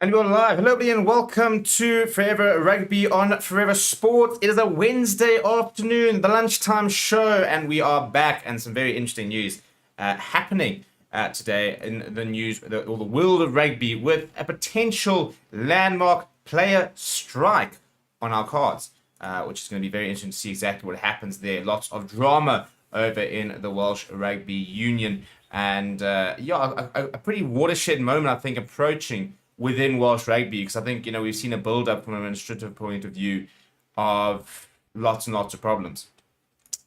And we're live. Hello, everybody, and welcome to Forever Rugby on Forever Sport. It is a Wednesday afternoon, the lunchtime show, and we are back. And some very interesting news happening today in the news, or the world of rugby, with a potential landmark player strike on our cards, which is going to be very interesting to see exactly what happens there. Lots of drama over in the Welsh Rugby Union, and a pretty watershed moment, I think, approaching within Welsh Rugby, because I think, we've seen a build-up from an administrative point of view of lots and lots of problems.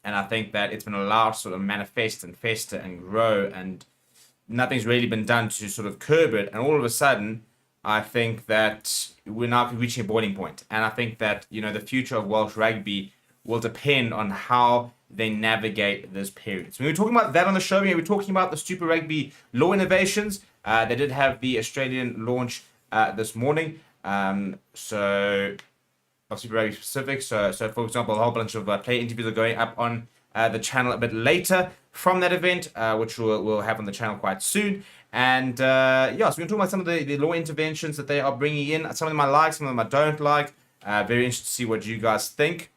And I think that it's been allowed to sort of manifest and fester and grow, and nothing's really been done to sort of curb it. And all of a sudden, I think that we're now reaching a boiling point. And I think that, the future of Welsh Rugby will depend on how they navigate this period. So we were talking about that on the show. We were talking about the Super Rugby law innovations. They did have the Australian launch this morning. So of Super Rugby specific. So for example, a whole bunch of play interviews are going up on the channel a bit later from that event, which we'll have on the channel quite soon. And so we're going to talk about some of the law interventions that they are bringing in. Some of them I like, some of them I don't like. Very interested to see what you guys think.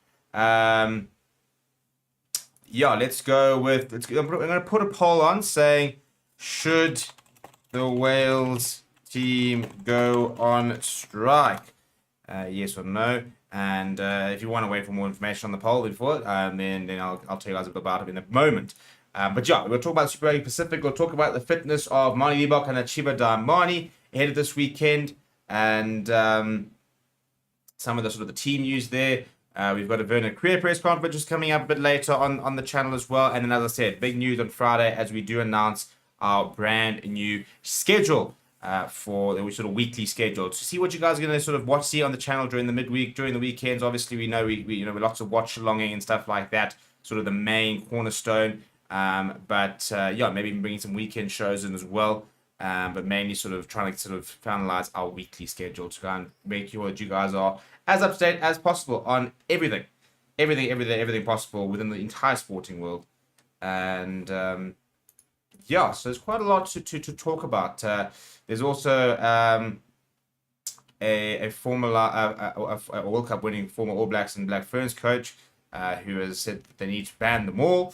Let's go with. I'm going to put a poll on saying, should the Wales team go on strike? Yes or no? And if you want to wait for more information on the poll before, then I'll tell you guys a bit about it in a moment. We'll talk about Super Rugby Pacific. We'll talk about the fitness of Mani Libok and Chiba Damani ahead of this weekend, and some of the sort of the team news there. We've got a Werner Career press conference just coming up a bit later on the channel as well. And then, as I said, big news on Friday as we do announce our brand new schedule for the sort of weekly schedule. To see what you guys are going to sort of see on the channel during the midweek, during the weekends. Obviously, we know we lots of watch alonging and stuff like that. Sort of the main cornerstone. Maybe even bringing some weekend shows in as well. But mainly sort of trying to sort of finalize our weekly schedule to kind of make sure that you guys are as up to date as possible on everything possible within the entire sporting world. And so there's quite a lot to talk about. There's also a former a World Cup winning former All Blacks and Black Ferns coach who has said that they need to ban them all.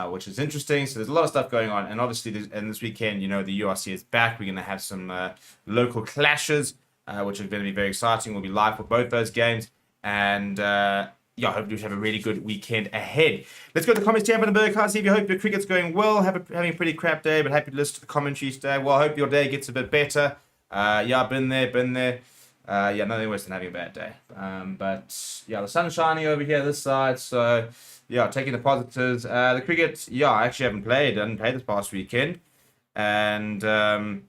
Which is interesting. So there's a lot of stuff going on, and obviously, this weekend, the URC is back. We're going to have some local clashes, which are going to be very exciting. We'll be live for both those games, and hopefully we have a really good weekend ahead. Let's go to the comments tab on the BOYCOTT. See if you hope your cricket's going well. Having a pretty crap day, but happy to listen to the commentaries today. Well, I hope your day gets a bit better. Been there. Nothing worse than having a bad day. The sun's shining over here this side, so. Taking the positives. The cricket, I actually haven't played. I didn't play this past weekend. And hopefully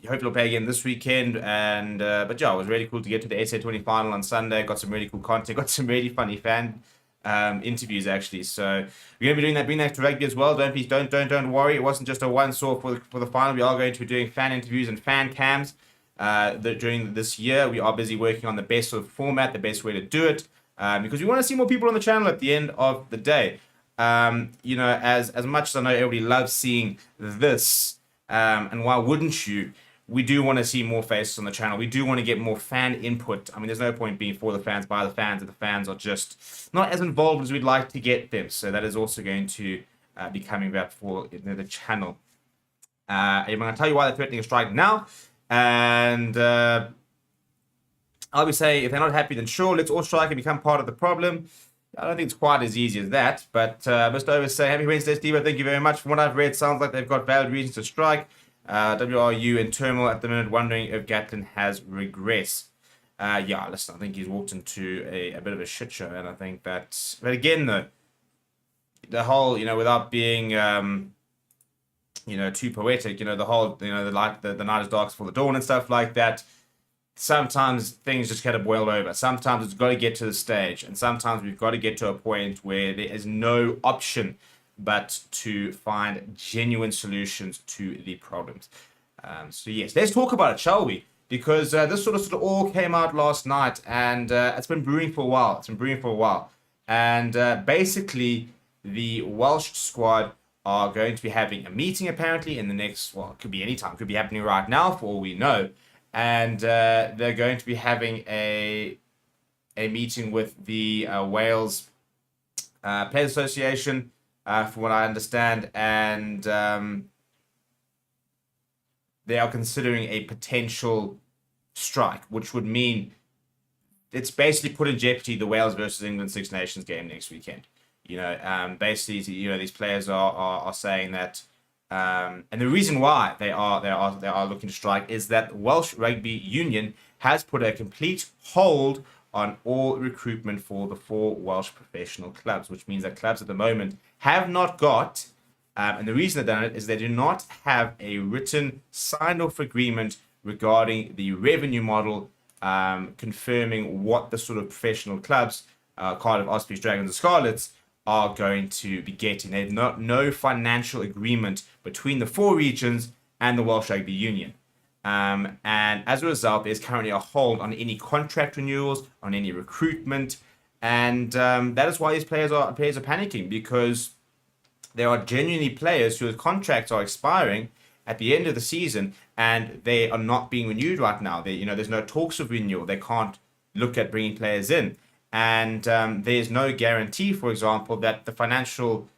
I'll play again this weekend. And it was really cool to get to the SA20 final on Sunday. Got some really cool content. Got some really funny fan interviews, actually. So we're going to be doing that, bring that to rugby as well. Don't worry. It wasn't just a one-off for the final. We are going to be doing fan interviews and fan cams during this year. We are busy working on the best sort of format, the best way to do it. Because we want to see more people on the channel at the end of the day. As much as I know everybody loves seeing this, and why wouldn't you? We do want to see more faces on the channel. We do want to get more fan input. I mean, there's no point being for the fans, by the fans, if the fans are just not as involved as we'd like to get them. So that is also going to be coming back for the channel. I'm going to tell you why they're threatening a strike now. And I'll be saying, if they're not happy, then sure, let's all strike and become part of the problem. I don't think it's quite as easy as that. But Mr. Over say, happy Wednesday, Steve. Thank you very much. From what I've read, sounds like they've got valid reasons to strike. WRU in turmoil at the minute, wondering if Gatlin has regressed. Listen, I think he's walked into a bit of a shit show. And I think that, but again, though, the whole, without being, too poetic, the whole, the night is darkest for the dawn and stuff like that. Sometimes things just kind of boil over. Sometimes it's got to get to the stage, and sometimes we've got to get to a point where there is no option but to find genuine solutions to the problems. Yes, let's talk about it, shall we? Because this sort of all came out last night, and it's been brewing for a while. And basically, the Welsh squad are going to be having a meeting apparently in the next, well, it could be any time, could be happening right now for all we know. And they're going to be having a meeting with the Wales Players Association, from what I understand, and they are considering a potential strike, which would mean it's basically put in jeopardy the Wales versus England Six Nations game next weekend. Basically, these players are saying that, and the reason why they are looking to strike is that the Welsh Rugby Union has put a complete hold on all recruitment for the 4 Welsh professional clubs, which means that clubs at the moment have not got, and the reason they've done it is they do not have a written signed-off agreement regarding the revenue model, confirming what the sort of professional clubs, Cardiff, Ospreys, Dragons, and Scarlets, are going to be getting. There's no financial agreement between the 4 regions and the Welsh Rugby Union. And as a result, there's currently a hold on any contract renewals, on any recruitment. And that is why these players are panicking, because there are genuinely players whose contracts are expiring at the end of the season and they are not being renewed right now. There's no talks of renewal. They can't look at bringing players in. And there's no guarantee, for example, that the financial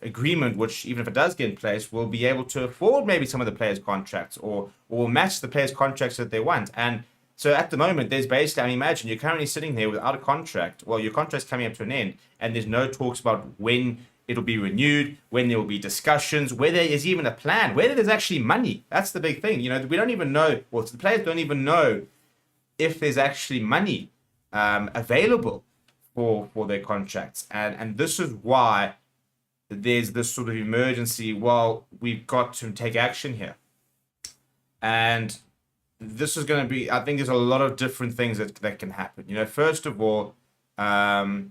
agreement, which even if it does get in place, will be able to afford maybe some of the players' contracts or match the players' contracts that they want. And so at the moment, there's basically, imagine you're currently sitting there without a contract. Well, your contract's coming up to an end, and there's no talks about when it'll be renewed, when there will be discussions, whether there's even a plan, whether there's actually money. That's the big thing. We don't even know, well, the players don't even know if there's actually money available for their contracts. And this is why there's this sort of emergency. Well, we've got to take action here. And this is going to be, I think there's a lot of different things that can happen. First of all, I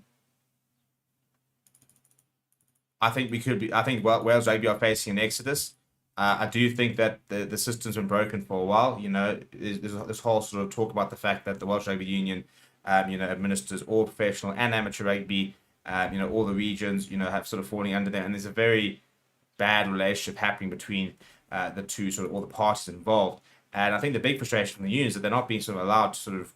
think Wales Rugby are facing an exodus. I do think that the system's been broken for a while. There's this whole sort of talk about the fact that the Welsh Rugby Union, administers all professional and amateur rugby. All the regions, have sort of falling under there, and there's a very bad relationship happening between the two, sort of all the parties involved. And I think the big frustration from the unions is that they're not being sort of allowed to sort of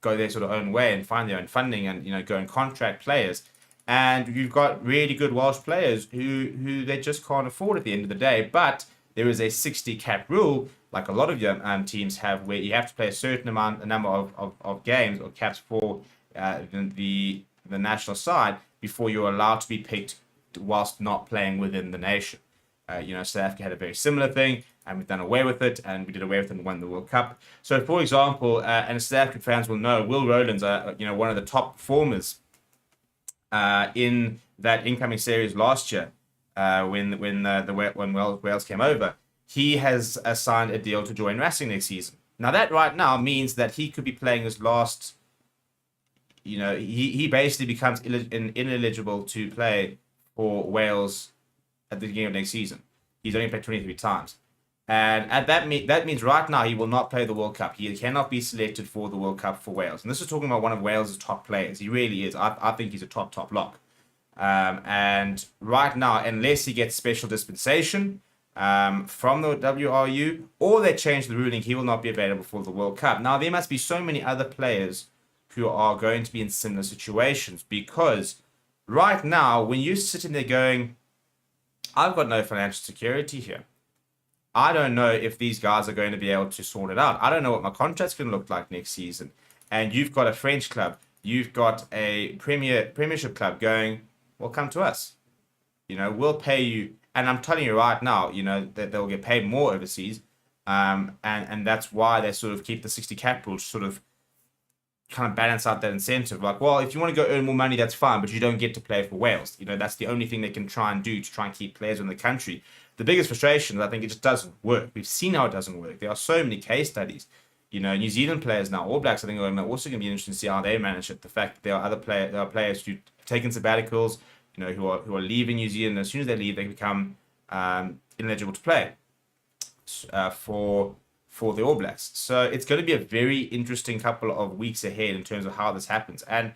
go their sort of own way and find their own funding and go and contract players. And you've got really good Welsh players who they just can't afford at the end of the day. But there is a 60 cap rule, like a lot of your teams have, where you have to play a number of games or caps for the national side before you're allowed to be picked whilst not playing within the nation. South Africa had a very similar thing, and we've done away with it, and we did away with it and won the World Cup. So, for example, and South African fans will know, Will Rowland's one of the top performers in that incoming series last year, when Wales came over. He has signed a deal to join Racing next season. Now that right now means that he could be playing his last. He basically becomes ineligible to play for Wales at the beginning of next season. He's only played 23 times. And that means right now he will not play the World Cup. He cannot be selected for the World Cup for Wales. And this is talking about one of Wales' top players. He really is. I think he's a top lock. And right now, unless he gets special dispensation from the WRU, or they change the ruling, he will not be available for the World Cup. Now, there must be so many other players who are going to be in similar situations, because right now, when you're sitting there going, I've got no financial security here. I don't know if these guys are going to be able to sort it out. I don't know what my contract's going to look like next season. And you've got a French club, you've got a Premiership club going, well, come to us. We'll pay you. And I'm telling you right now, that they'll get paid more overseas. And that's why they sort of keep the 60 cap rule to sort of kind of balance out that incentive. Like, well, if you want to go earn more money, that's fine, but you don't get to play for Wales. That's the only thing they can try and do to try and keep players in the country. The biggest frustration is I think it just doesn't work. We've seen how it doesn't work. There are so many case studies. New Zealand players now, All Blacks, I think are also going to be interesting to see how they manage it. The fact that there are players who've taken sabbaticals, who are leaving New Zealand. As soon as they leave, they become ineligible to play for the All Blacks. So it's going to be a very interesting couple of weeks ahead in terms of how this happens. And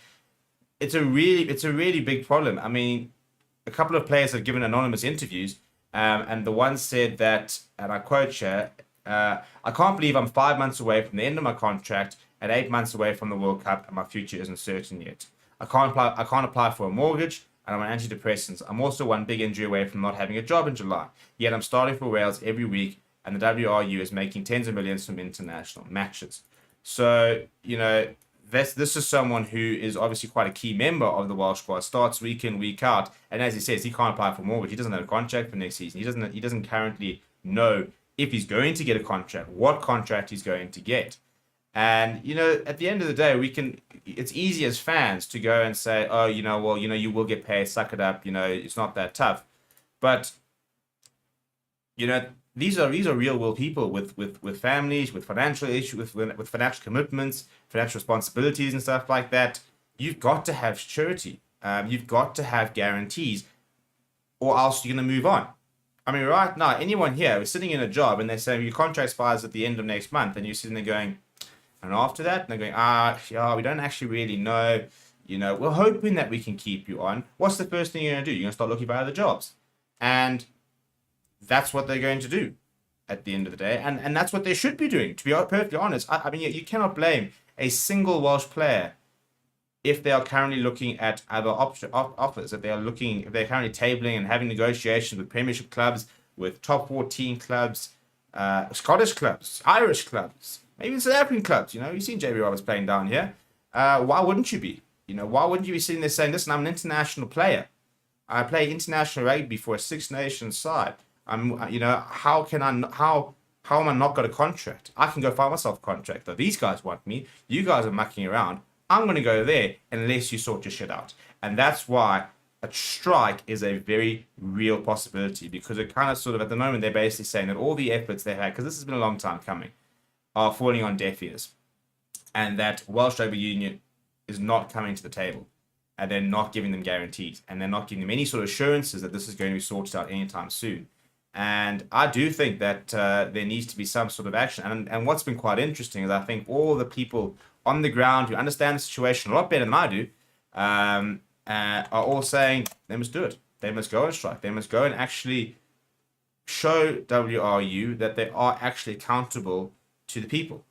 it's a really big problem. I mean, a couple of players have given anonymous interviews And the one said that, and I quote here, I can't believe I'm 5 months away from the end of my contract and 8 months away from the World Cup, and my future isn't certain yet. I can't apply for a mortgage, and I'm on antidepressants. I'm also one big injury away from not having a job in July. Yet I'm starting for Wales every week, and the WRU is making tens of millions from international matches. So, this is someone who is obviously quite a key member of the Welsh squad, starts week in, week out, and as he says, he can't apply for mortgage. He doesn't have a contract for next season. He doesn't currently know if he's going to get a contract, what contract he's going to get. And, at the end of the day, it's easy as fans to go and say, oh, you will get paid, suck it up, it's not that tough. But, these are real world people with families, with financial issues, with financial commitments, financial responsibilities and stuff like that. You've got to have surety. You've got to have guarantees, or else you're going to move on. I mean, right now, anyone here is sitting in a job and they're saying your contract expires at the end of next month, and you're sitting there going, and after that, and they're going, we don't actually really know. We're hoping that we can keep you on. What's the first thing you're going to do? You're going to start looking for other jobs. And that's what they're going to do at the end of the day. And that's what they should be doing, to be perfectly honest. I mean, you cannot blame a single Welsh player if they are currently looking at other offers, if they're currently tabling and having negotiations with Premiership clubs, with top 14 clubs, Scottish clubs, Irish clubs, maybe even South African clubs. You've seen JB Roberts playing down here. Why wouldn't you be? Why wouldn't you be sitting there saying, listen, I'm an international player. I play international rugby for a Six Nations side. How am I not got a contract? I can go find myself a contract. These guys want me. You guys are mucking around. I'm going to go there unless you sort your shit out. And that's why a strike is a very real possibility, because it kind of sort of, at the moment, they're basically saying that all the efforts they've had, because this has been a long time coming, are falling on deaf ears. And that Welsh Rugby Union is not coming to the table. And they're not giving them guarantees. And they're not giving them any sort of assurances that this is going to be sorted out anytime soon. And I do think that there needs to be some sort of action. And what's been quite interesting is I think all the people on the ground who understand the situation a lot better than I do are all saying they must do it. They must go and strike. They must go and actually show WRU that they are actually accountable to the people,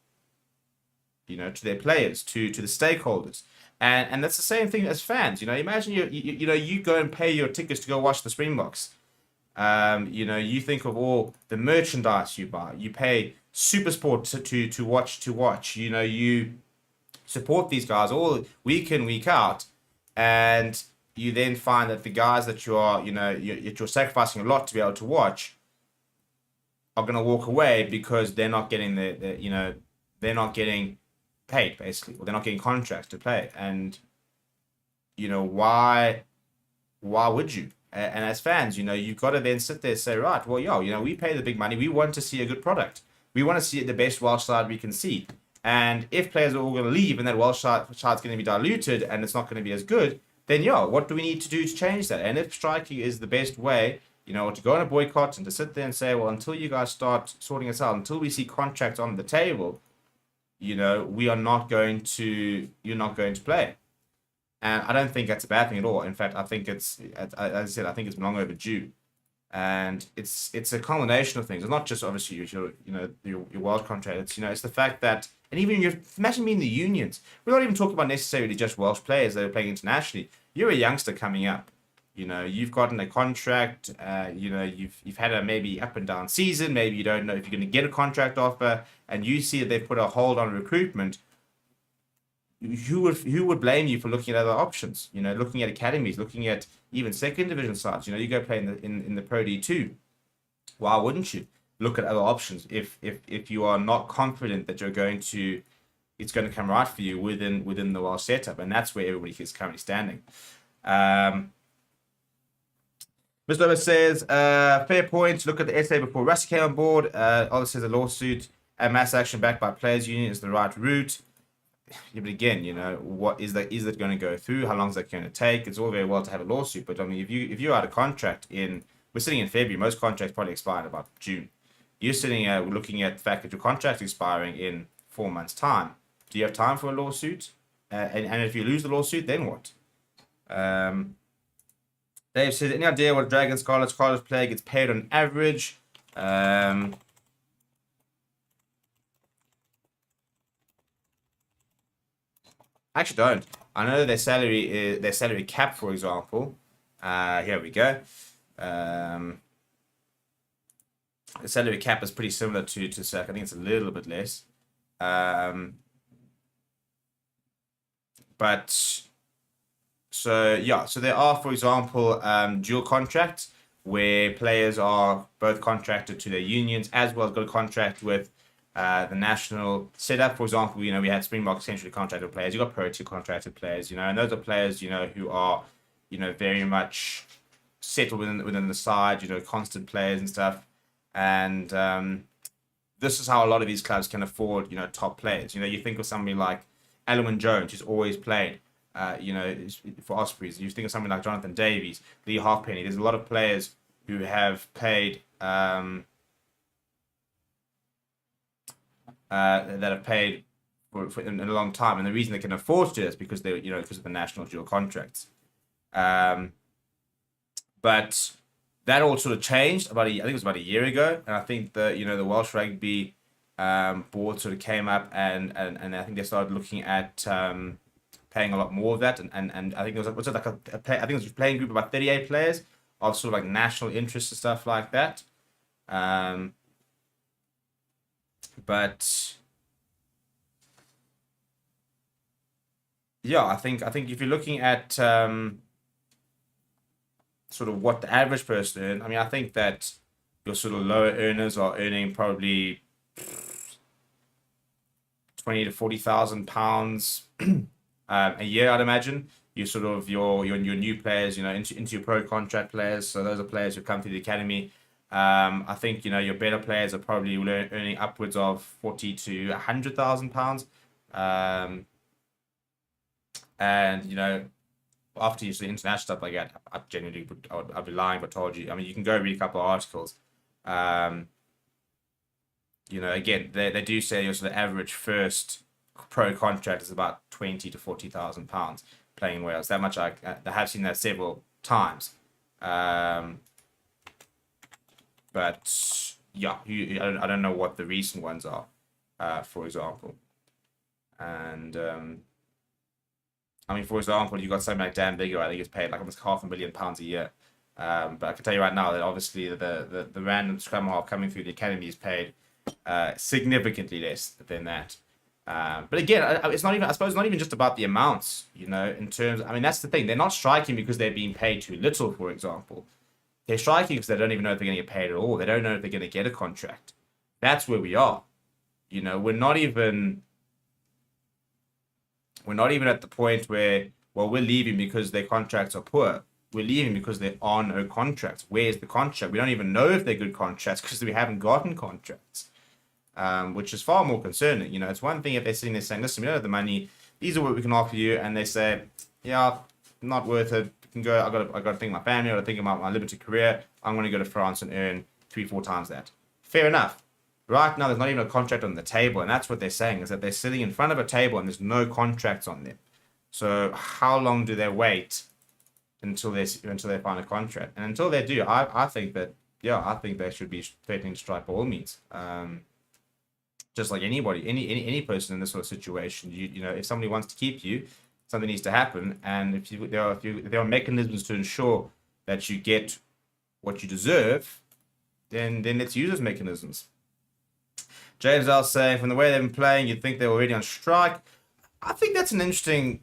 to their players, to the stakeholders. And that's the same thing as fans. Imagine you go and pay your tickets to go watch the Springboks. You think of all the merchandise you buy. You pay SuperSport to watch. You support these guys all week in, week out, and you then find that the guys that you're sacrificing a lot to be able to watch are going to walk away because they're not getting they're not getting paid, basically, or they're not getting contracts to play. And why would you? And as fans, you've got to then sit there and say, right, well, we pay the big money. We want to see a good product. We want to see the best Welsh side we can see. And if players are all going to leave and that Welsh side's going to be diluted and it's not going to be as good, then, what do we need to do to change that? And if striking is the best way, to go on a boycott and to sit there and say, well, until you guys start sorting us out, until we see contracts on the table, you're not going to play. And I don't think that's a bad thing at all. In fact, I think as I said, I think it's long overdue. And it's a combination of things. It's not just obviously your Welsh contract. It's the fact that, and even imagine being the unions. We're not even talking about necessarily just Welsh players that are playing internationally. You're a youngster coming up. You've gotten a contract. You've had a maybe up and down season. Maybe you don't know if you're going to get a contract offer, and you see that they've put a hold on recruitment. Who would blame you for looking at other options? Looking at academies, looking at even second division sides. You go play in the Pro D2. Why wouldn't you look at other options if you are not confident that it's going to come right for you within the Welsh setup? And that's where everybody is currently standing. Mr. Weber says, fair point. Look at the SA before Rusty came on board. Obviously, the lawsuit and mass action backed by players' union is the right route. Yeah, but again, what is that? Is that going to go through? How long is that going to take? It's all very well to have a lawsuit, but I mean, if you're out of contract we're sitting in February, most contracts probably expire in about June. You're sitting looking at the fact that your contract's expiring in 4 months' time. Do you have time for a lawsuit? And if you lose the lawsuit, then what? Dave says, any idea what a Dragon Scarlet player gets paid on average? I actually don't. I know their salary cap, for example. Here we go. The salary cap is pretty similar to Cirque. I think it's a little bit less. But so yeah, so there are, for example, dual contracts where players are both contracted to their unions as well as got a contract with the national setup. For example, we had Springbok essentially contracted players. You got Protea contracted players, and those are players, who are, very much settled within the side, constant players and stuff. And this is how a lot of these clubs can afford, top players. You think of somebody like Alwyn Jones, who's always played, for Ospreys. You think of somebody like Jonathan Davies, Lee Halfpenny. There's a lot of players who have paid that have paid for in a long time, and the reason they can afford to do this is because because of the national dual contracts. But that all sort of changed I think it was about a year ago, and I think the Welsh Rugby board sort of came up and I think they started looking at paying a lot more of that, and I think it was like I think it was a playing group of about 38 players of sort of like national interest and stuff like that. But yeah, I think if you're looking at sort of what the average person earns, I mean, I think that your sort of lower earners are earning probably 20 to 40,000 pounds a year, I'd imagine. You sort of your new players, into your pro contract players. So those are players who come through the academy. I think your better players are probably earning upwards of 40 to 100,000 pounds. And after you see international stuff like that, I'd be lying if I told you. I mean, you can go read a couple of articles. Again, they do say your sort of average first pro contract is about 20 to 40,000 pounds playing in Wales. That much I have seen that several times. But yeah, I don't know what the recent ones are, for example. And I mean, for example, you got something like Dan Bigger. I think he's paid like almost £500,000 a year. But I can tell you right now that obviously the random scrum half coming through the academy is paid significantly less than that. But again, it's not even, I suppose, not even just about the amounts, in terms, I mean, that's the thing. They're not striking because they're being paid too little, for example. They're striking because they don't even know if they're going to get paid at all. They don't know if they're going to get a contract. That's where we are. We're not even at the point where, well, we're leaving because their contracts are poor. We're leaving because there are no contracts. Where's the contract? We don't even know if they're good contracts because we haven't gotten contracts. Which is far more concerning. It's one thing if they're sitting there saying, listen, we don't have the money, these are what we can offer you, and they say, yeah, not worth it. You can go, I got to think of my family, I got to think about my limited career. I'm going to go to France and earn 3-4 times that. Fair enough. Right now, there's not even a contract on the table, and that's what they're saying, is that they're sitting in front of a table and there's no contracts on them. So how long do they wait until they find a contract? And until they do, I think they should be threatening to strike by all means. Just like anybody, any person in this sort of situation, if somebody wants to keep you, something needs to happen, and if there are mechanisms to ensure that you get what you deserve, then let's use those mechanisms. James L saying, from the way they've been playing, you'd think they're already on strike. I think that's an interesting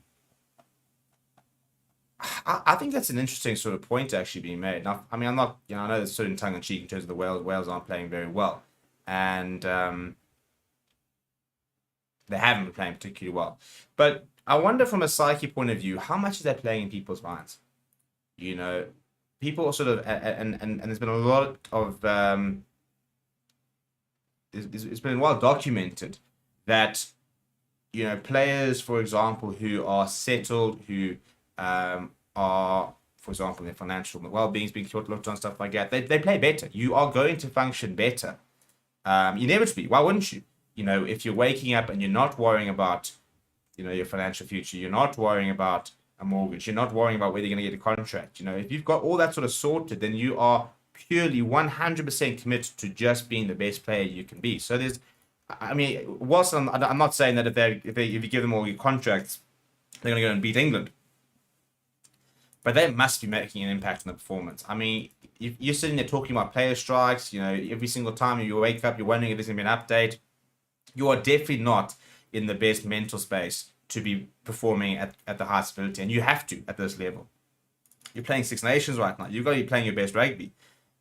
sort of point actually being made. Now, I mean, I'm not, I know there's certain tongue in cheek in terms of the Wales. Wales aren't playing very well, and they haven't been playing particularly well. But I wonder from a psyche point of view, how much is that playing in people's minds? People sort of, and there's been a lot of, it's been well documented that, players, for example, who are settled, who are, for example, their financial well-being is being looked on, stuff like that, they play better. You are going to function better. Inevitably. Why wouldn't you? If you're waking up and you're not worrying about, your financial future, you're not worrying about a mortgage. You're not worrying about whether you're going to get a contract. If you've got all that sort of sorted, then you are purely 100% committed to just being the best player you can be. So whilst I'm not saying that if you give them all your contracts, they're going to go and beat England, but they must be making an impact on the performance. You're sitting there talking about player strikes. Every single time you wake up, you're wondering if there's going to be an update. You are definitely not in the best mental space to be performing at the highest ability, and you have to at this level. You're playing Six Nations right now. You've got to be playing your best rugby,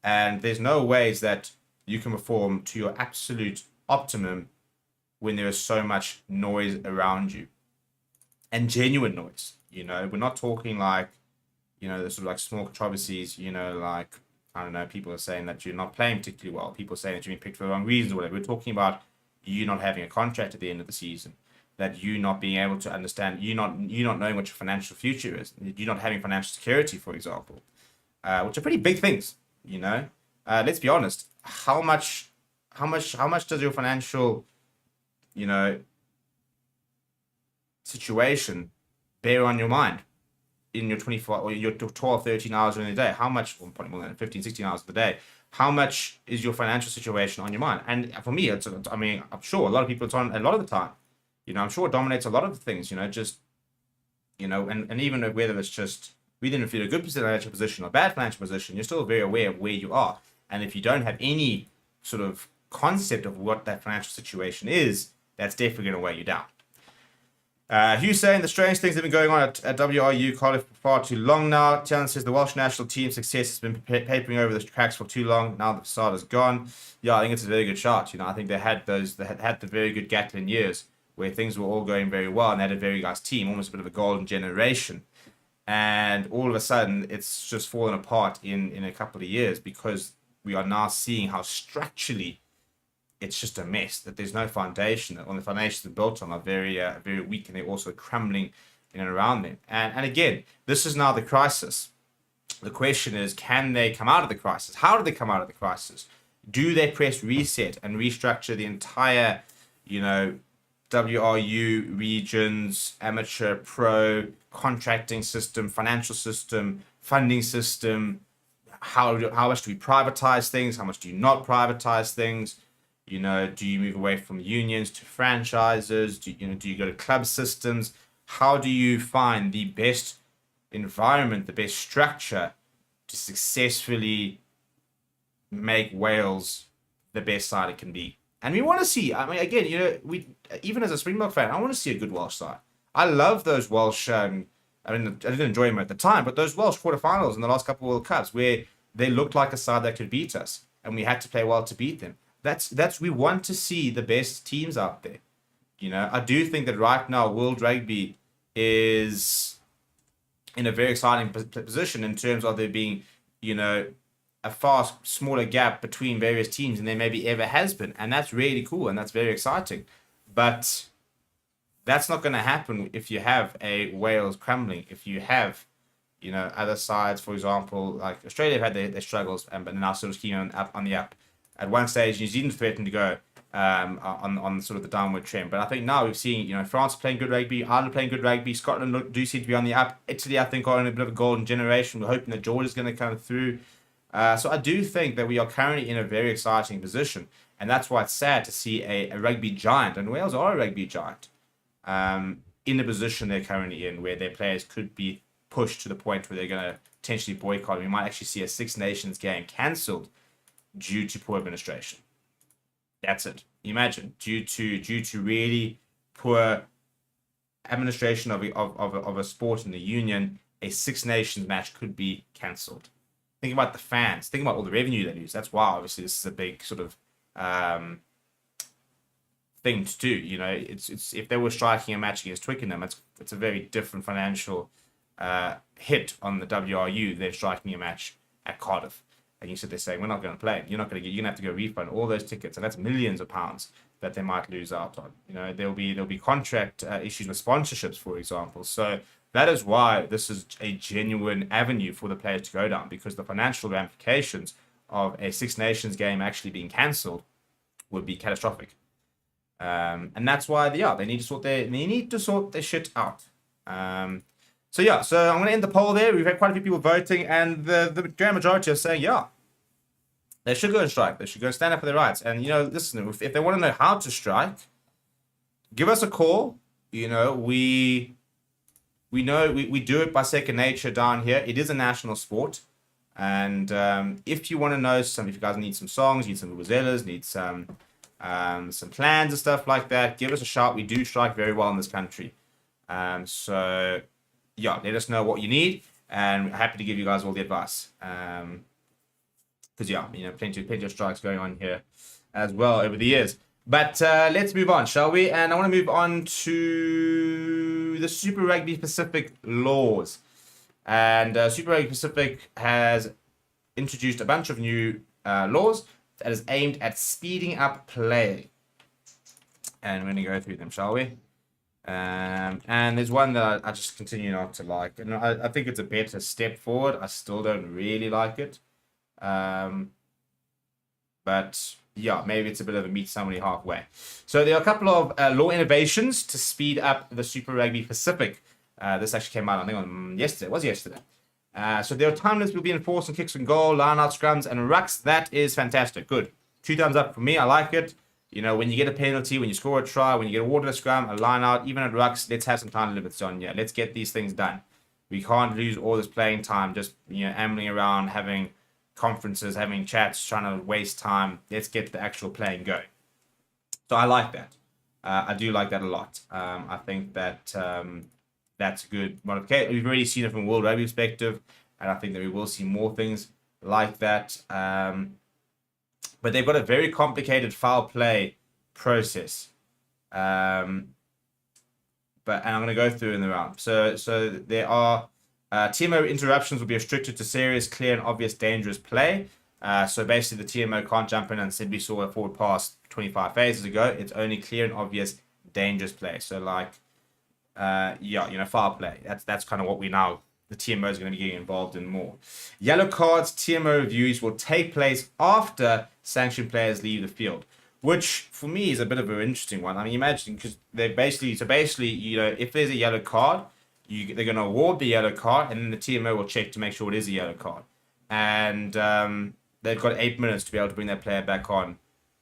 and there's no ways that you can perform to your absolute optimum when there is so much noise around you, and genuine noise. We're not talking like, the sort of like small controversies. Like, I don't know, people are saying that you're not playing particularly well. People are saying that you're being picked for the wrong reasons or whatever. We're talking about you not having a contract at the end of the season, that you not being able to understand, you not knowing what your financial future is, you not having financial security, for example, which are pretty big things. Let's be honest. How much does your financial, situation bear on your mind in your 24 or your 12, 13 hours in a day? How much, well, probably more than 15, 16 hours of the day, how much is your financial situation on your mind? And for me, I'm sure a lot of people, it's on a lot of the time. I'm sure it dominates a lot of the things, and even whether it's just, even if you're in a good financial position or bad financial position, you're still very aware of where you are. And if you don't have any sort of concept of what that financial situation is, that's definitely going to weigh you down. Hugh saying the strange things have been going on at WRU Cardiff for far too long now. Tian says the Welsh national team success has been papering over the cracks for too long. Now the facade is gone. Yeah, I think it's a very good shot. I think they had the very good Gatlin years where things were all going very well and they had a very nice team, almost a bit of a golden generation. And all of a sudden, it's just fallen apart in a couple of years because we are now seeing how structurally it's just a mess, that there's no foundation. On the foundations they're built on are very, very weak, and they're also crumbling in and around them. And again, this is now the crisis. The question is, can they come out of the crisis? How do they come out of the crisis? Do they press reset and restructure the entire, WRU regions, amateur, pro, contracting system, financial system, funding system? How much do we privatize things? How much do you not privatize things? Do you move away from unions to franchises? Do you go to club systems? How do you find the best environment, the best structure to successfully make Wales the best side it can be? And we want to see, again, we, even as a Springbok fan, I want to see a good Welsh side. I love those Welsh, I didn't enjoy them at the time, but those Welsh quarterfinals in the last couple of World Cups where they looked like a side that could beat us and we had to play well to beat them. That's we want to see the best teams out there. I do think that right now World Rugby is in a very exciting position in terms of there being, a far smaller gap between various teams than there maybe ever has been. And that's really cool and that's very exciting. But that's not going to happen if you have a Wales crumbling, if you have, other sides, for example, like Australia have had their struggles, but now sort of keeping on the up. At one stage, New Zealand threatened to go on sort of the downward trend. But I think now we've seen, France playing good rugby, Ireland playing good rugby, Scotland do seem to be on the up. Italy, I think, are in a bit of a golden generation. We're hoping that Georgia's going to come through. So I do think that we are currently in a very exciting position. And that's why it's sad to see a rugby giant, and Wales are a rugby giant, in the position they're currently in, where their players could be pushed to the point where they're going to potentially boycott. We might actually see a Six Nations game cancelled due to poor administration. That's it. Imagine, due to really poor administration of a sport in the union, a Six Nations match could be cancelled. Think about the fans. Think about all the revenue they lose. That's why, obviously, this is a big sort of thing to do. It's if they were striking a match against Twickenham, it's a very different financial hit on the WRU than striking a match at Cardiff. And you sit there saying, we're not going to play. You're going to have to go refund all those tickets, and that's millions of pounds that they might lose out on. There'll be contract issues with sponsorships, for example. So that is why this is a genuine avenue for the players to go down, because the financial ramifications of a Six Nations game actually being cancelled would be catastrophic. And that's why they need to sort their shit out. So yeah, so I'm going to end the poll there. We've had quite a few people voting, and the grand majority are saying, yeah, they should go and strike. They should go stand up for their rights. And, listen, if they want to know how to strike, give us a call. We know we do it by second nature down here. It is a national sport. And if you want to know if you guys need some songs, need some vuvuzelas, need some plans and stuff like that, give us a shout. We do strike very well in this country. So yeah, let us know what you need, and we're happy to give you guys all the advice. Because plenty of strikes going on here as well over the years. But let's move on, shall we? And I want to move on to the Super Rugby Pacific laws. And Super Rugby Pacific has introduced a bunch of new laws that is aimed at speeding up play. And we're going to go through them, shall we? And there's one that I just continue not to like. And I think it's a better step forward. I still don't really like it. But yeah, maybe it's a bit of a meet somebody halfway. So there are a couple of law innovations to speed up the Super Rugby Pacific. This actually came out, I think, on yesterday. It was yesterday. So there are time limits will be enforced on kicks and goal, line-out scrums, and rucks. That is fantastic. Good. 2 thumbs up for me. I like it. When you get a penalty, when you score a try, when you get awarded a scrum, a line-out, even at rucks, let's have some time limits on. Yeah, let's get these things done. We can't lose all this playing time just, ambling around, having conferences, having chats, trying to waste time. Let's get the actual playing going. So I like that. I do like that a lot. I think that that's a good modification. We've already seen it from a World Rugby perspective, and I think that we will see more things like that. But they've got a very complicated foul play process. And I'm going to go through in the round. So there are TMO interruptions will be restricted to serious, clear, and obvious dangerous play. So basically, the TMO can't jump in and say we saw a forward pass 25 phases ago. It's only clear and obvious dangerous play. So foul play. That's kind of what the TMO is going to be getting involved in more. Yellow cards, TMO reviews will take place after sanctioned players leave the field, which for me is a bit of an interesting one. I mean, imagine, because they're basically, if there's a yellow card, they're going to award the yellow card, and then the TMO will check to make sure it is a yellow card. And they've got 8 minutes to be able to bring that player back on,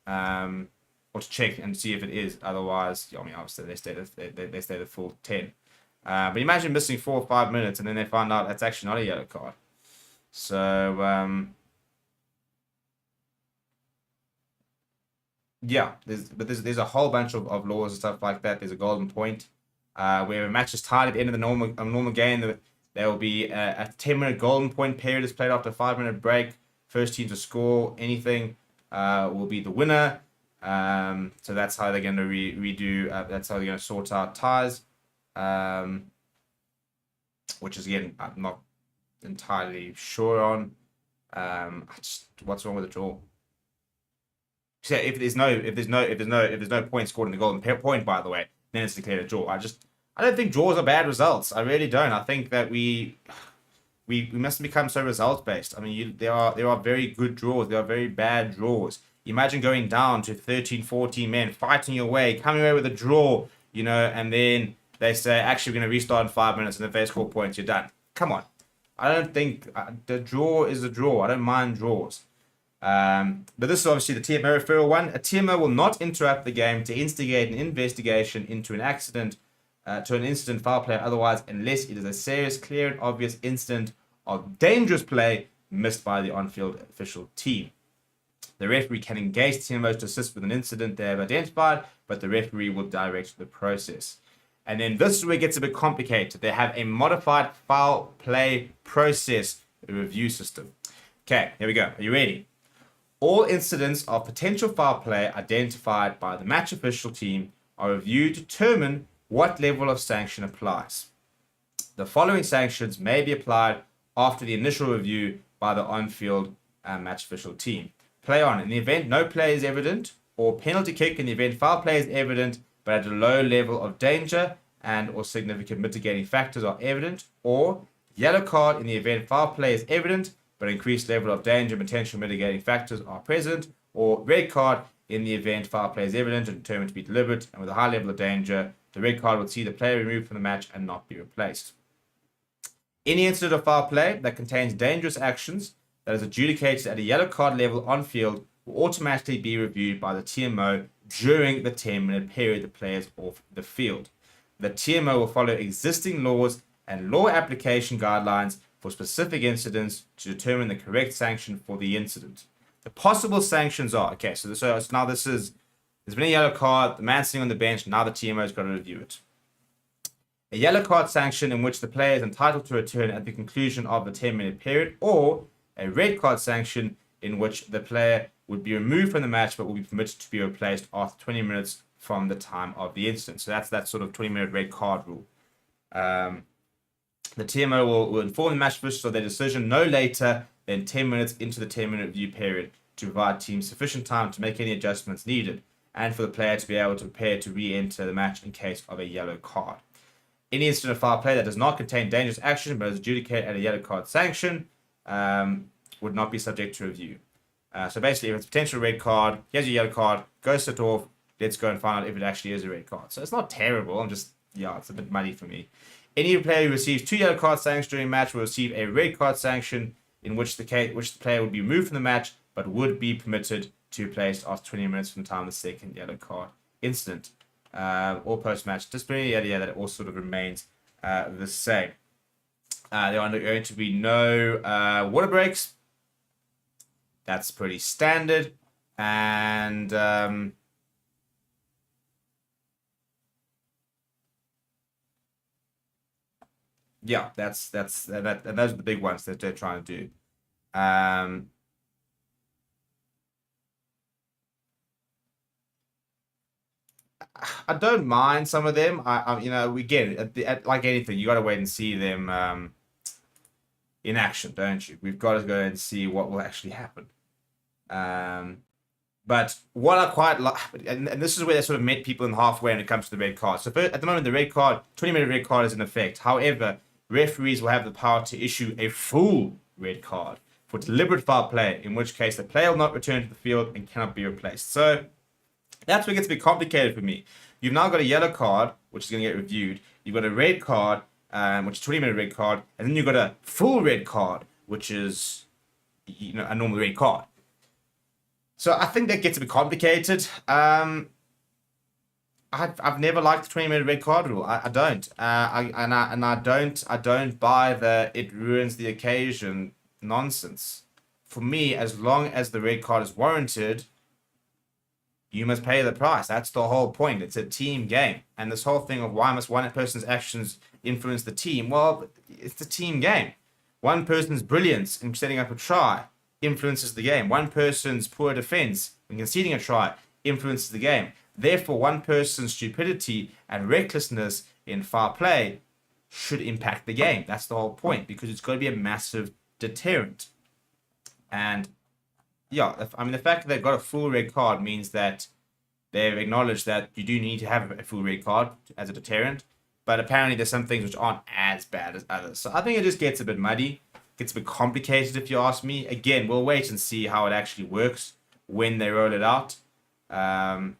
or to check and see if it is. Otherwise, obviously they stay the full 10. But imagine missing 4 or 5 minutes, and then they find out that's actually not a yellow card. So yeah, there's a whole bunch of laws and stuff like that. There's a golden point where a match is tied at the end of the normal game. There will be a 10-minute golden point period is played after a 5-minute break. First team to score anything will be the winner. So that's how they're going to redo. That's how they're going to sort out ties. Which is, again, I'm not entirely sure on. What's wrong with the draw? So if there's no point scored in the golden point, by the way, then it's declared a draw. I don't think draws are bad results. I really don't. I think that we mustn't become so results based. I mean, there are very good draws. There are very bad draws. Imagine going down to 13, 14 men, fighting your way, coming away with a draw, and then they say, actually, we're going to restart in 5 minutes, and if they score points, you're done. Come on. I don't think the draw is a draw. I don't mind draws. But this is obviously the TMO referral one. A TMO will not interrupt the game to instigate an investigation into an accident, to an incident foul play otherwise, unless it is a serious, clear, and obvious incident of dangerous play missed by the on-field official team. The referee can engage TMOs to assist with an incident they have identified, but the referee will direct the process. And then this is where it gets a bit complicated. They have a modified foul play process review system. Okay, here we go. Are you ready? All incidents of potential foul play identified by the match official team are reviewed to determine what level of sanction applies. The following sanctions may be applied after the initial review by the on-field match official team. Play on. In the event no play is evident, or penalty kick in the event foul play is evident but at a low level of danger and or significant mitigating factors are evident, or yellow card in the event foul play is evident but increased level of danger and potential mitigating factors are present, or red card in the event foul play is evident and determined to be deliberate and with a high level of danger. The red card would see the player removed from the match and not be replaced. Any incident of foul play that contains dangerous actions that is adjudicated at a yellow card level on field will automatically be reviewed by the TMO during the 10-minute period the player is off the field. The TMO will follow existing laws and law application guidelines for specific incidents to determine the correct sanction for the incident. The possible sanctions are, okay, so now there's been a yellow card, the man's sitting on the bench, now the TMO has got to review it. A yellow card sanction in which the player is entitled to return at the conclusion of the 10-minute period, or a red card sanction in which the player would be removed from the match but will be permitted to be replaced after 20 minutes from the time of the incident. So that's that sort of 20-minute red card rule. The TMO will inform the match officials of their decision no later than 10 minutes into the 10-minute review period to provide teams sufficient time to make any adjustments needed and for the player to be able to prepare to re-enter the match in case of a yellow card. Any incident of foul play that does not contain dangerous action but is adjudicated at a yellow card sanction would not be subject to review. So basically, if it's a potential red card, here's your yellow card, go sit off, let's go and find out if it actually is a red card. So it's not terrible, it's a bit muddy for me. Any player who receives 2 yellow card sanctions during a match will receive a red card sanction in which the player would be removed from the match but would be permitted to be placed after 20 minutes from the time of the second yellow card incident. Or post-match disciplinary, that all sort of remains the same. There are going to be no water breaks. That's pretty standard. And those are the big ones that they're trying to do. I don't mind some of them. We get it. Like anything, you got to wait and see them in action, don't you? We've got to go and see what will actually happen. But what I quite like, and this is where they sort of met people in halfway when it comes to the red card. So at the moment, the red card, 20-minute red card is in effect. However, referees will have the power to issue a full red card for deliberate foul play, in which case the player will not return to the field and cannot be replaced. So that's where it gets a bit complicated for me. You've now got a yellow card, which is going to get reviewed. You've got a red card, which is a 20-minute red card. And then you've got a full red card, which is a normal red card. So I think that gets a bit complicated. I've never liked the 20-minute red card rule. I don't. I don't buy the it ruins the occasion nonsense. For me, as long as the red card is warranted, you must pay the price. That's the whole point. It's a team game. And this whole thing of why must one person's actions influence the team? Well, it's a team game. One person's brilliance in setting up a try influences the game. One person's poor defense in conceding a try influences the game. Therefore, one person's stupidity and recklessness in foul play should impact the game. That's the whole point, because it's got to be a massive deterrent. And the fact that they've got a full red card means that they've acknowledged that you do need to have a full red card as a deterrent. But apparently there's some things which aren't as bad as others. So I think it just gets a bit muddy. Gets a bit complicated if you ask me. Again, we'll wait and see how it actually works when they roll it out. But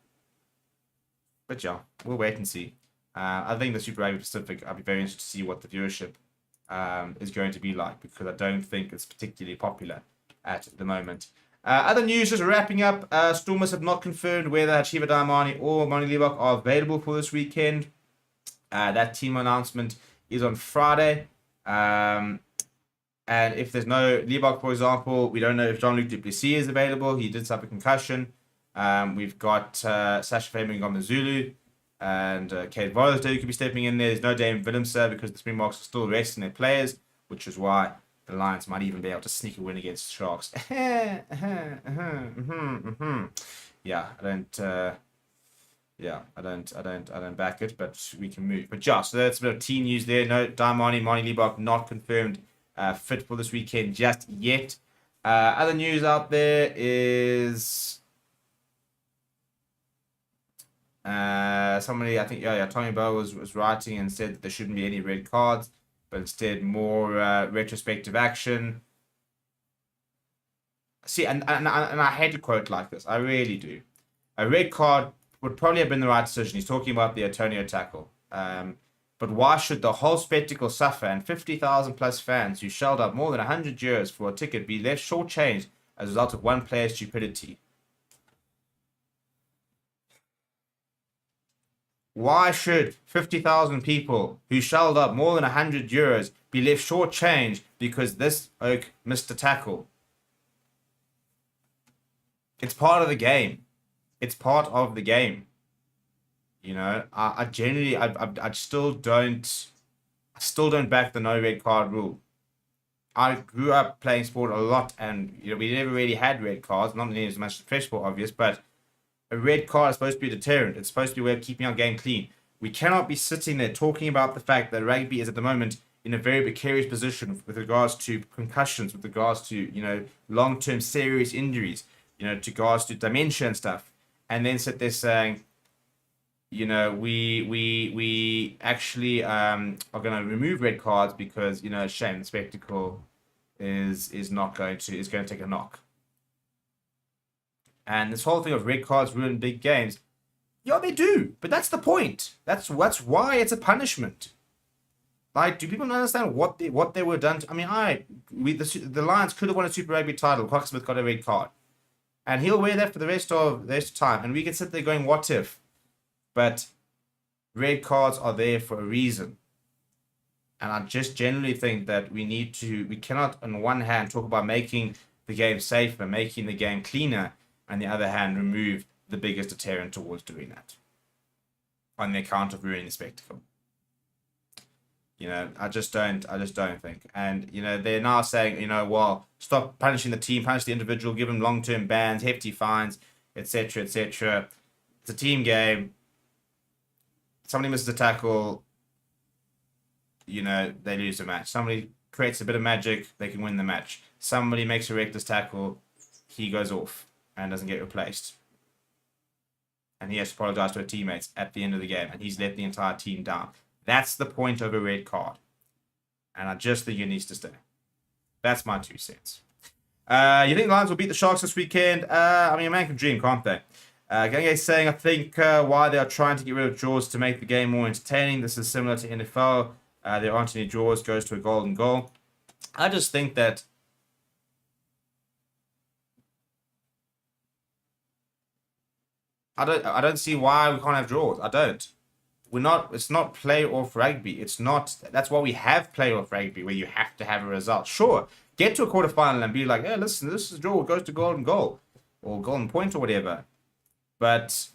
we'll wait and see. I think the Super Rugby Pacific, I'll be very interested to see what the viewership is going to be like, because I don't think it's particularly popular at the moment. Other news, just wrapping up. Stormers have not confirmed whether Hachiva Daimani or Moni Liebach are available for this weekend. That team announcement is on Friday. And if there's no Liebach, for example, we don't know if Jean-Luc Duplessis is available. He did suffer concussion. We've got Sasha Famingoma-Zulu and Kate Vollesday who could be stepping in there. There's no Dame Willemse because the Springboks are still resting their players, which is why the Lions might even be able to sneak a win against Sharks. I don't back it, but we can move. But so that's a bit of team news there. No Daimani, Moni Liebach not confirmed fit for this weekend just yet. Other news out there is somebody, I think, Tommy Bow was writing and said that there shouldn't be any red cards, but instead more retrospective action. See, and I hate to quote like this. I really do. A red card would probably have been the right decision. He's talking about the Antonio tackle. But why should the whole spectacle suffer and 50,000 plus fans who shelled out more than 100 euros for a ticket be left shortchanged as a result of one player's stupidity? Why should 50,000 people who shelled out more than 100 euros be left shortchanged because this oak missed a tackle? It's part of the game. It's part of the game. You know, I generally, I still don't back the no red card rule. I grew up playing sport a lot, and you know, we never really had red cards, not nearly as much as fresh sport, obvious, but a red card is supposed to be a deterrent. It's supposed to be a way of keeping our game clean. We cannot be sitting there talking about the fact that rugby is at the moment in a very precarious position with regards to concussions, with regards to, you know, long-term serious injuries, you know, to regards to dementia and stuff, and then sit there saying, you know, we actually are going to remove red cards because, you know, shame, the spectacle is going to take a knock. And this whole thing of red cards ruin big games, yeah, they do, but that's the point. That's why it's a punishment. Like, do people not understand what they were done to? I mean, the Lions could have won a Super Rugby title. Cocksmith got a red card, and he'll wear that for the rest of time. And we can sit there going, what if? But red cards are there for a reason. And I just generally think that we cannot on one hand talk about making the game safer, making the game cleaner, and the other hand remove the biggest deterrent towards doing that on the account of ruining the spectacle. You know, I just don't think. And, you know, they're now saying, you know, well, stop punishing the team, punish the individual, give them long-term bans, hefty fines, etc., etc. It's a team game. Somebody misses a tackle, you know, they lose the match. Somebody creates a bit of magic, they can win the match. Somebody makes a reckless tackle, he goes off and doesn't get replaced. And he has to apologize to his teammates at the end of the game, and he's let the entire team down. That's the point of a red card. And I just think it needs to stay. That's my 2 cents. You think the Lions will beat the Sharks this weekend? I mean, a man can dream, can't they? Gange saying, I think why they are trying to get rid of draws to make the game more entertaining. This is similar to NFL. There aren't any draws, goes to a golden goal. I just think that I don't see why we can't have draws. I don't. It's not playoff rugby. That's why we have playoff rugby, where you have to have a result. Sure, get to a quarterfinal and be like, hey, listen, this is a draw, it goes to golden goal or golden point or whatever. But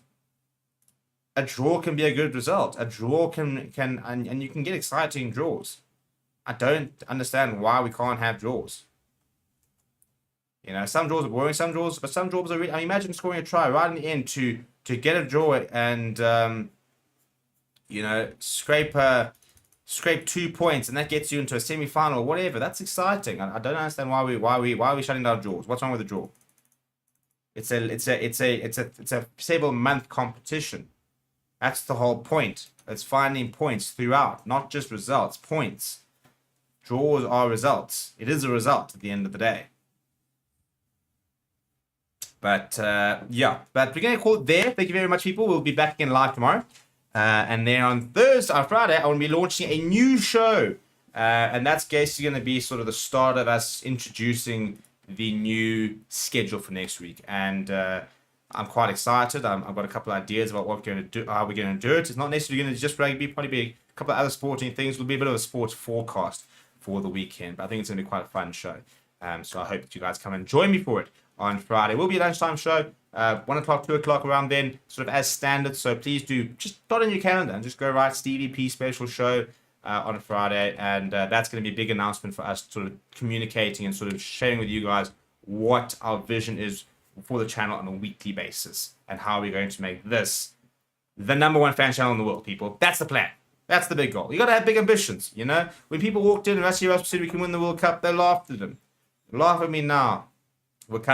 a draw can be a good result. A draw can and you can get exciting draws. I don't understand why we can't have draws. You know, some draws are boring, but some draws are really, I mean, imagine scoring a try right in the end to get a draw and you know, scrape 2 points, and that gets you into a semi-final or whatever. That's exciting. I don't understand why we shutting down draws. What's wrong with the draw? It's a several month competition. That's the whole point. It's finding points throughout, not just results. Points. Draws are results. It is a result at the end of the day. But yeah, but we're going to call it there. Thank you very much, people. We'll be back again live tomorrow. And then on Friday, I will be launching a new show. And that's basically going to be sort of the start of us introducing the new schedule for next week. And I'm quite excited. I've got a couple of ideas about what we're going to do, how we're going to do it. It's not necessarily going to just rugby, probably be a couple of other sporting things. It'll be a bit of a sports forecast for the weekend. But I think it's going to be quite a fun show. So I hope that you guys come and join me for it on Friday. It will be a lunchtime show. 1 o'clock, 2 o'clock, around then, sort of as standard. So please do just dot in your calendar and just go write Stevie P special show on a Friday. And that's going to be a big announcement for us, sort of communicating and sort of sharing with you guys what our vision is for the channel on a weekly basis and how we're going to make this the #1 fan channel in the world, people. That's the plan. That's the big goal. You got to have big ambitions, you know? When people walked in and Rusty Russ said we can win the World Cup, they laughed at them. Laugh at me now. We're coming.